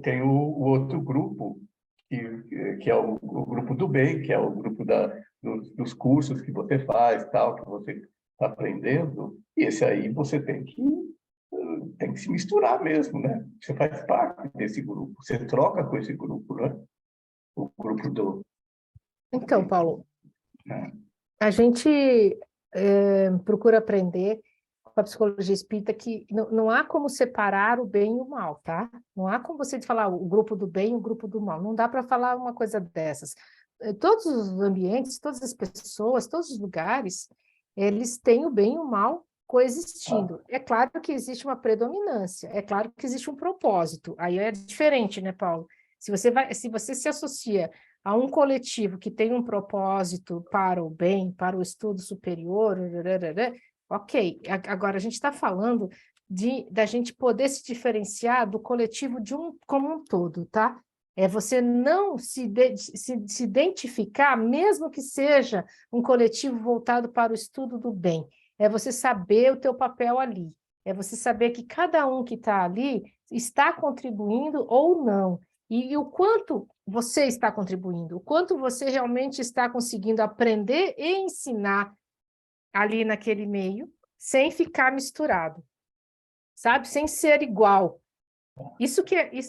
tem o outro grupo, que é o grupo do bem, que é o grupo dos cursos que você faz, tal, que você está aprendendo, e esse aí você tem que se misturar mesmo, né? Você faz parte desse grupo, você troca com esse grupo, né? O grupo do... Então, Paulo, A gente procura aprender com a psicologia espírita que não há como separar o bem e o mal, tá? Não há como você falar o grupo do bem e o grupo do mal. Não dá para falar uma coisa dessas. Todos os ambientes, todas as pessoas, todos os lugares, eles têm o bem e o mal coexistindo. É claro que existe uma predominância, é claro que existe um propósito. Aí é diferente, né, Paulo? Se você se associa a um coletivo que tem um propósito para o bem, para o estudo superior, ok. Agora a gente está falando da gente poder se diferenciar do coletivo como um todo, tá? É você não se identificar, mesmo que seja um coletivo voltado para o estudo do bem. É você saber o teu papel ali. É você saber que cada um que está ali está contribuindo ou não. E o quanto você está contribuindo, o quanto você realmente está conseguindo aprender e ensinar ali naquele meio, sem ficar misturado, sabe? Sem ser igual. Isso,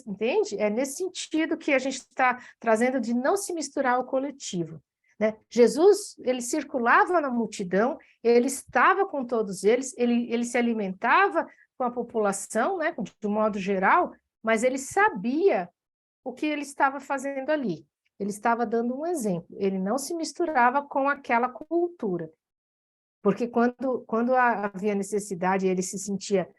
entende? É nesse sentido que a gente está trazendo de não se misturar ao coletivo, né? Jesus, ele circulava na multidão, ele estava com todos eles, ele se alimentava com a população, né? De um modo geral, mas ele sabia o que ele estava fazendo ali. Ele estava dando um exemplo, ele não se misturava com aquela cultura. Porque quando havia necessidade, ele se sentia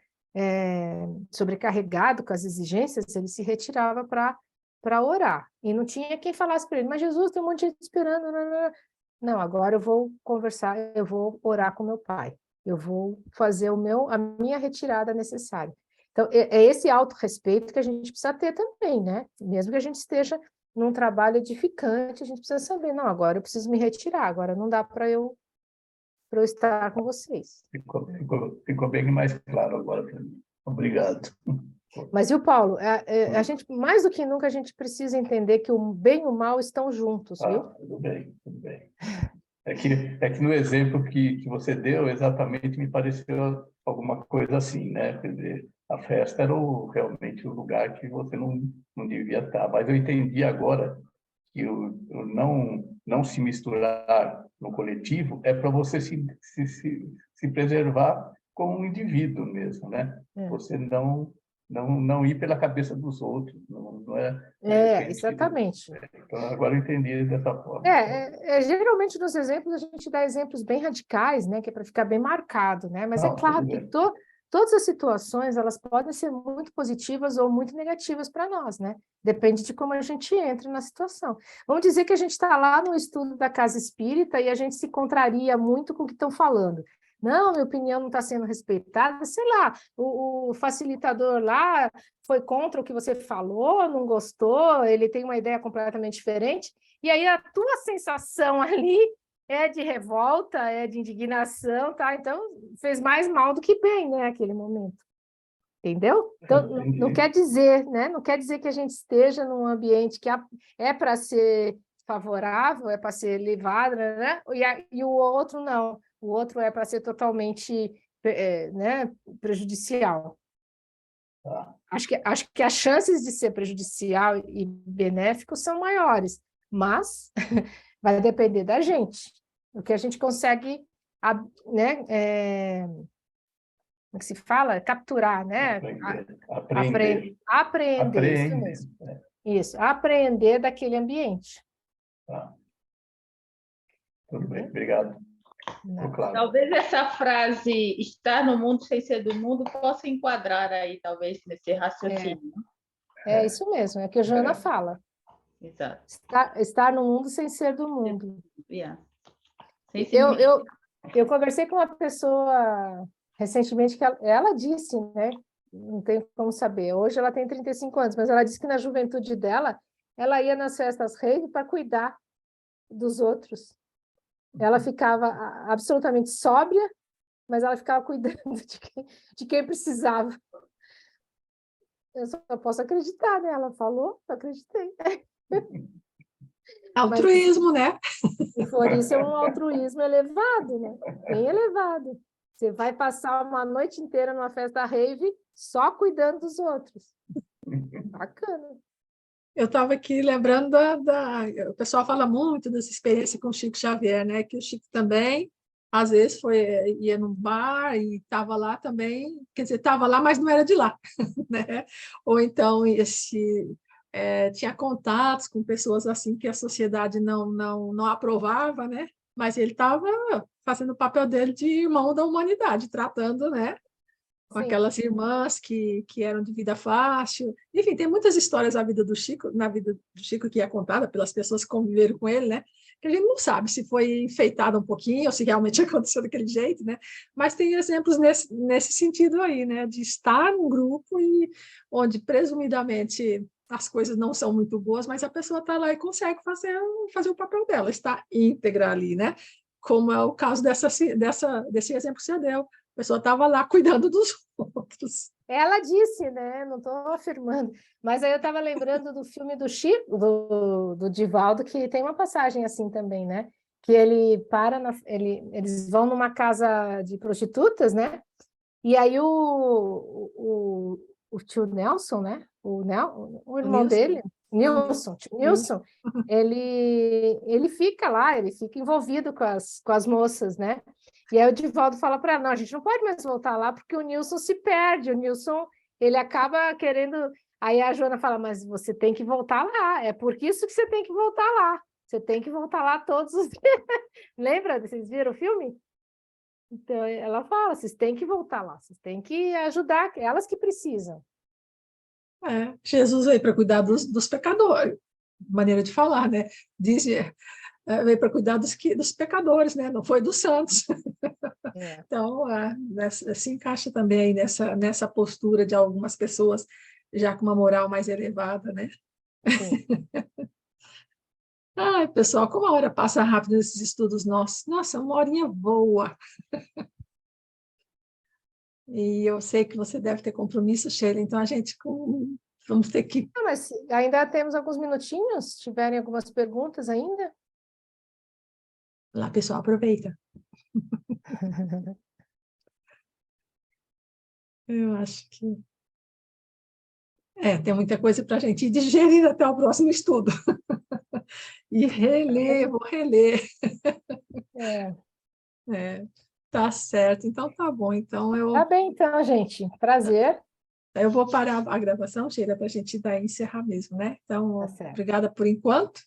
sobrecarregado com as exigências, ele se retirava para orar. E não tinha quem falasse para ele, mas Jesus, tem um monte de gente esperando. Não, agora eu vou conversar, eu vou orar com meu pai. Eu vou fazer a minha retirada necessária. Então, é esse autorrespeito que a gente precisa ter também, né? Mesmo que a gente esteja num trabalho edificante, a gente precisa saber, não, agora eu preciso me retirar, agora não dá para eu estar com vocês. Ficou bem mais claro agora para mim. Obrigado. Mas, viu, Paulo, a gente, mais do que nunca, a gente precisa entender que o bem e o mal estão juntos, viu? Tudo bem, tudo bem. É que no exemplo que você deu, exatamente me pareceu alguma coisa assim, né? Quer dizer, a festa era realmente o lugar que você não devia estar. Mas eu entendi agora que o não se misturar no coletivo é para você se preservar como um indivíduo mesmo, né? Você não ir pela cabeça dos outros, não é exatamente. Então, agora eu entendi dessa forma. Geralmente nos exemplos a gente dá exemplos bem radicais, né, que é para ficar bem marcado, né? Mas é claro que todas as situações elas podem ser muito positivas ou muito negativas para nós, né? Depende de como a gente entra na situação. Vamos dizer que a gente está lá no estudo da casa espírita e a gente se contraria muito com o que estão falando. Não, minha opinião não está sendo respeitada, sei lá, o facilitador lá foi contra o que você falou, não gostou, ele tem uma ideia completamente diferente, e aí a tua sensação ali é de revolta, é de indignação, tá? Então, fez mais mal do que bem, né, naquele momento. Entendeu? Então, não quer dizer, né? Não quer dizer que a gente esteja num ambiente que é para ser favorável, é para ser levado, né? E o outro não. O outro é para ser totalmente né, prejudicial. Acho que as chances de ser prejudicial e benéfico são maiores, mas vai depender da gente. O que a gente consegue, né, como que se fala? Capturar, né? Apreender, isso mesmo. Isso, apreender daquele ambiente. Tudo bem, obrigado. Claro. Talvez essa frase, estar no mundo sem ser do mundo, possa enquadrar aí, talvez, nesse raciocínio. É isso mesmo, é o que a Joana fala. Exato. Estar no mundo sem ser do mundo. Eu conversei com uma pessoa recentemente que ela disse, né? Não tem como saber. Hoje ela tem 35 anos, mas ela disse que na juventude dela, ela ia nas festas rave para cuidar dos outros. Ela ficava absolutamente sóbria, mas ela ficava cuidando de quem precisava. Eu só posso acreditar, né? Ela falou, eu acreditei. Altruísmo, né? Se for isso, é um altruísmo elevado, né? Bem elevado. Você vai passar uma noite inteira numa festa rave só cuidando dos outros. Bacana. Eu estava aqui lembrando o pessoal fala muito dessa experiência com o Chico Xavier, né? Que o Chico também, às vezes, ia num bar e estava lá também, quer dizer, estava lá, mas não era de lá, né? Ou então tinha contatos com pessoas assim que a sociedade não aprovava, né? Mas ele estava fazendo o papel dele de irmão da humanidade, tratando, né? Com Sim. aquelas irmãs que eram de vida fácil. Enfim, tem muitas histórias na vida do Chico que é contada pelas pessoas que conviveram com ele, né? Que a gente não sabe se foi enfeitada um pouquinho ou se realmente aconteceu daquele jeito, né? Mas tem exemplos nesse sentido aí, né? De estar num grupo onde presumidamente as coisas não são muito boas, mas a pessoa está lá e consegue fazer o papel dela, está íntegra ali, né? Como é o caso desse exemplo que você deu. A pessoa estava lá cuidando dos outros. Ela disse, né? Não estou afirmando. Mas aí eu estava lembrando do filme do Chico, do Divaldo, que tem uma passagem assim também, né? Que ele eles vão numa casa de prostitutas, né? E aí o tio Nelson, né? O irmão Nilson. dele, tio Nilson, ele fica lá, ele fica envolvido com as moças, né? E aí o Divaldo fala para ela, não, a gente não pode mais voltar lá porque o Nilson se perde, o Nilson, ele acaba querendo... Aí a Joana fala, mas você tem que voltar lá, é por isso que você tem que voltar lá, você tem que voltar lá todos os dias. Lembra? Vocês viram o filme? Então, ela fala, vocês têm que voltar lá, vocês têm que ajudar, elas que precisam. Jesus veio para cuidar dos pecadores, maneira de falar, né? Veio para cuidar dos pecadores, né? Não foi dos santos. É. Então, se encaixa também nessa postura de algumas pessoas já com uma moral mais elevada, né? Sim. Ai, pessoal, como a hora passa rápido nesses estudos nossos. Nossa, uma horinha voa. E eu sei que você deve ter compromisso, Sheila, então a gente vamos ter que... Ah, mas ainda temos alguns minutinhos, se tiverem algumas perguntas ainda. Lá, pessoal, aproveita. Eu acho que... tem muita coisa para a gente digerir até o próximo estudo. E vou reler. Tá certo, então tá bom. Então Tá bem, então, gente. Prazer. eu vou parar a gravação, Sheila, para a gente encerrar mesmo, né? Então, Tá certo. obrigada por enquanto.